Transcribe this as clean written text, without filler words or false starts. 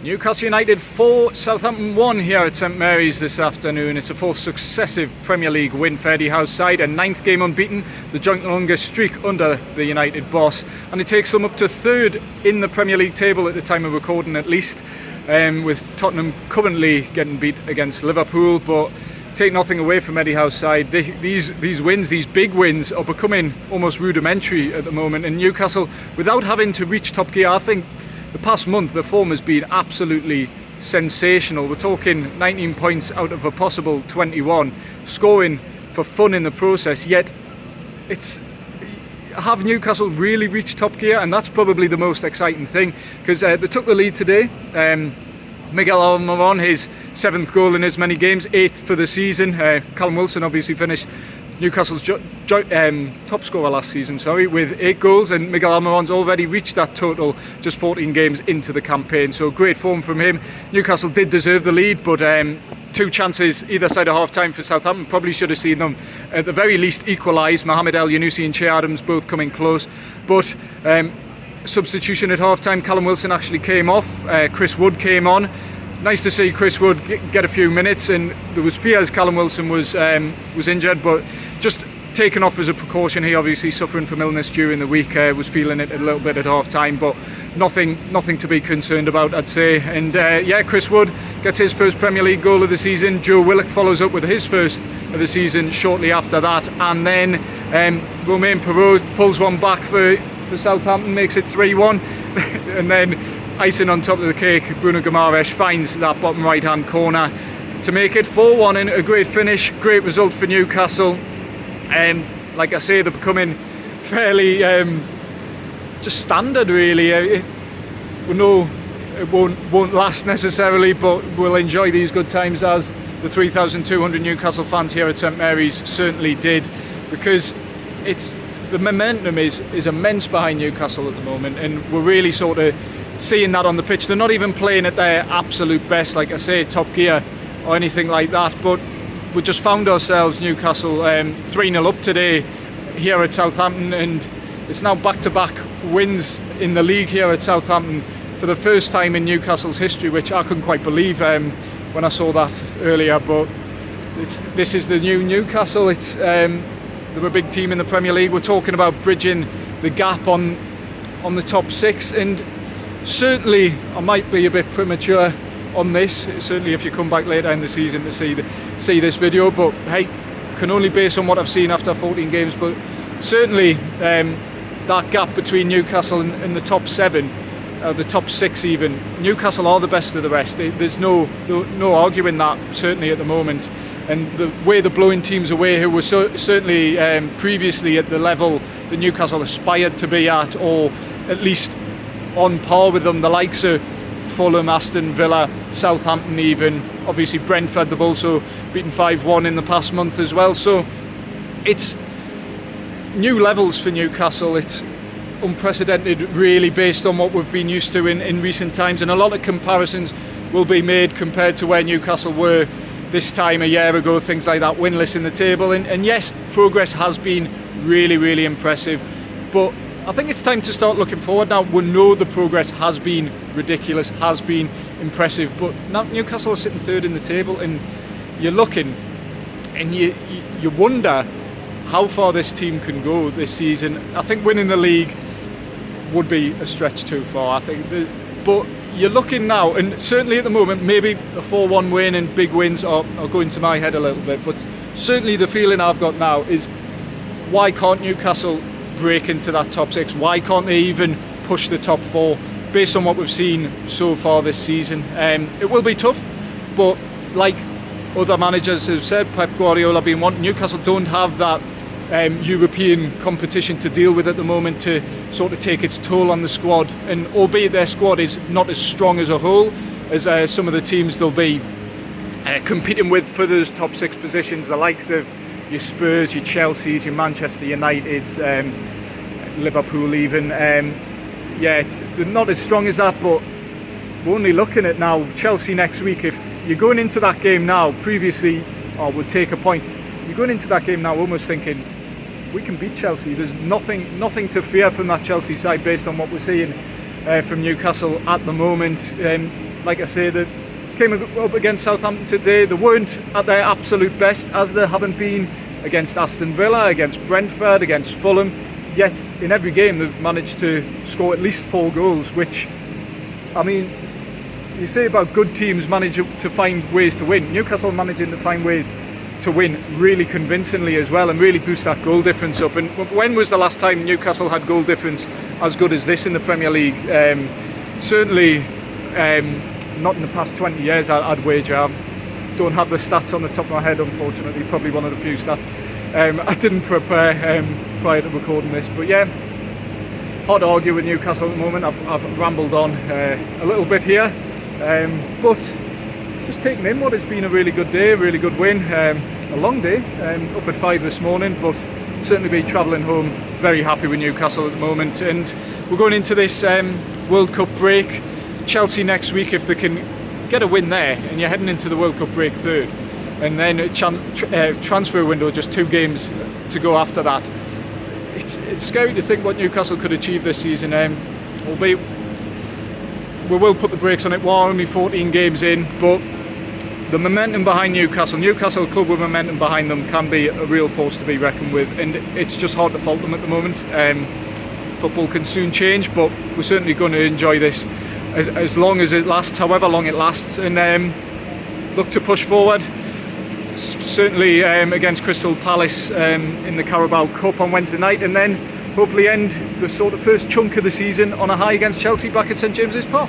Newcastle United 4, Southampton 1 here at St Mary's this afternoon. It's a fourth successive Premier League win for Eddie Howe's side, a ninth game unbeaten, the joint longest streak under the United boss, and it takes them up to third in the Premier League table at the time of recording at least, with Tottenham currently getting beat against Liverpool. But take nothing away from Eddie Howe's side, these wins, these big wins, are becoming almost rudimentary at the moment, and Newcastle, without having to reach top gear, I think the past month the form has been absolutely sensational. We're talking 19 points out of a possible 21, scoring for fun in the process, yet have Newcastle really reached top gear? And that's probably the most exciting thing, because they took the lead today. Miguel Almiron, his 7th goal in as many games, 8th for the season. Callum Wilson obviously finished Newcastle's top scorer last season, with 8 goals, and Miguel Almiron's already reached that total just 14 games into the campaign, so great form from him. Newcastle did deserve the lead, but 2 chances either side of half-time for Southampton, probably should have seen them at the very least equalise. Mohamed El Yunusi and Che Adams both coming close, but substitution at half-time, Callum Wilson actually came off, Chris Wood came on. Nice to see Chris Wood get a few minutes, and there was fears Callum Wilson was injured, but just taken off as a precaution. He obviously suffering from illness during the week, was feeling it a little bit at half time, but nothing to be concerned about, I'd say. And Chris Wood gets his first Premier League goal of the season. Joe Willock follows up with his first of the season shortly after that, and then Romain Perraud pulls one back for Southampton, makes it 3-1 and then icing on top of the cake, Bruno Guimaraes finds that bottom right hand corner to make it 4-1, and a great finish, great result for Newcastle. Like I say, they're becoming fairly just standard, really. We know it won't last necessarily, but we'll enjoy these good times, as the 3,200 Newcastle fans here at St Mary's certainly did, because the momentum is immense behind Newcastle at the moment, and we're really sort of seeing that on the pitch. They're not even playing at their absolute best, like I say, top gear or anything like that, but we just found ourselves, Newcastle, 3-0 up today here at Southampton, and it's now back-to-back wins in the league here at Southampton for the first time in Newcastle's history, which I couldn't quite believe when I saw that earlier. But this is the new Newcastle. They're a big team in the Premier League. We're talking about bridging the gap on the top 6, and certainly I might be a bit premature on this, certainly if you come back later in the season to see this video, but hey, can only base on what I've seen after 14 games. But certainly that gap between Newcastle and the top 7, the top 6 even, Newcastle are the best of the rest. There's no arguing that, certainly at the moment. And the way they're blowing teams away who were certainly previously at the level that Newcastle aspired to be at, or at least on par with them, the likes of Fulham, Aston Villa, Southampton even, obviously Brentford, they've also beaten 5-1 in the past month as well. So it's new levels for Newcastle. It's unprecedented, really, based on what we've been used to in recent times, and a lot of comparisons will be made compared to where Newcastle were this time a year ago, things like that, winless in the table, and yes, progress has been really, really impressive, but I think it's time to start looking forward now. We know the progress has been ridiculous, has been impressive, but now Newcastle are sitting 3rd in the table, and you're looking and you wonder how far this team can go this season. I think winning the league would be a stretch too far, I think, but you're looking now, and certainly at the moment, maybe a 4-1 win and big wins are going to my head a little bit, but certainly the feeling I've got now is, why can't Newcastle break into that top 6? Why can't they even push the top 4 based on what we've seen so far this season? It will be tough, but like other managers have said, Pep Guardiola being one, Newcastle don't have that European competition to deal with at the moment to sort of take its toll on the squad, and albeit their squad is not as strong as a whole as some of the teams they'll be competing with for those top 6 positions, the likes of your Spurs, your Chelseas, your Manchester Uniteds, Liverpool even. They're not as strong as that, but we're only looking at now Chelsea next week. If you're going into that game now, previously I would take a point, you're going into that game now almost thinking, we can beat Chelsea. There's nothing to fear from that Chelsea side based on what we're seeing. from Newcastle at the moment. Like I say, they came up against Southampton today. They weren't at their absolute best, as they haven't been against Aston Villa, against Brentford, against Fulham. Yet in every game they've managed to score at least 4 goals, which, I mean, you say about good teams manage to find ways to win. Newcastle managing to find ways to win really convincingly as well, and really boost that goal difference up. And when was the last time Newcastle had goal difference as good as this in the Premier League? Certainly not in the past 20 years, I'd wager. I don't have the stats on the top of my head, unfortunately. Probably one of the few stats I didn't prepare prior to recording this. But yeah, hard to argue with Newcastle at the moment. I've rambled on a little bit here, but just taking in what has been a really good day, a really good win. A long day, up at 5 this morning, but certainly be travelling home very happy with Newcastle at the moment. And we're going into this World Cup break. Chelsea next week, if they can get a win there, and you're heading into the World Cup break third, and then a transfer window, just 2 games to go after that. It's scary to think what Newcastle could achieve this season, albeit we will put the brakes on it. We're only 14 games in, but the momentum behind Newcastle club with momentum behind them, can be a real force to be reckoned with, and it's just hard to fault them at the moment. Football can soon change, but we're certainly going to enjoy this as long as it lasts, however long it lasts, and look to push forward. Certainly against Crystal Palace in the Carabao Cup on Wednesday night, and then hopefully end the sort of first chunk of the season on a high against Chelsea back at St James's Park.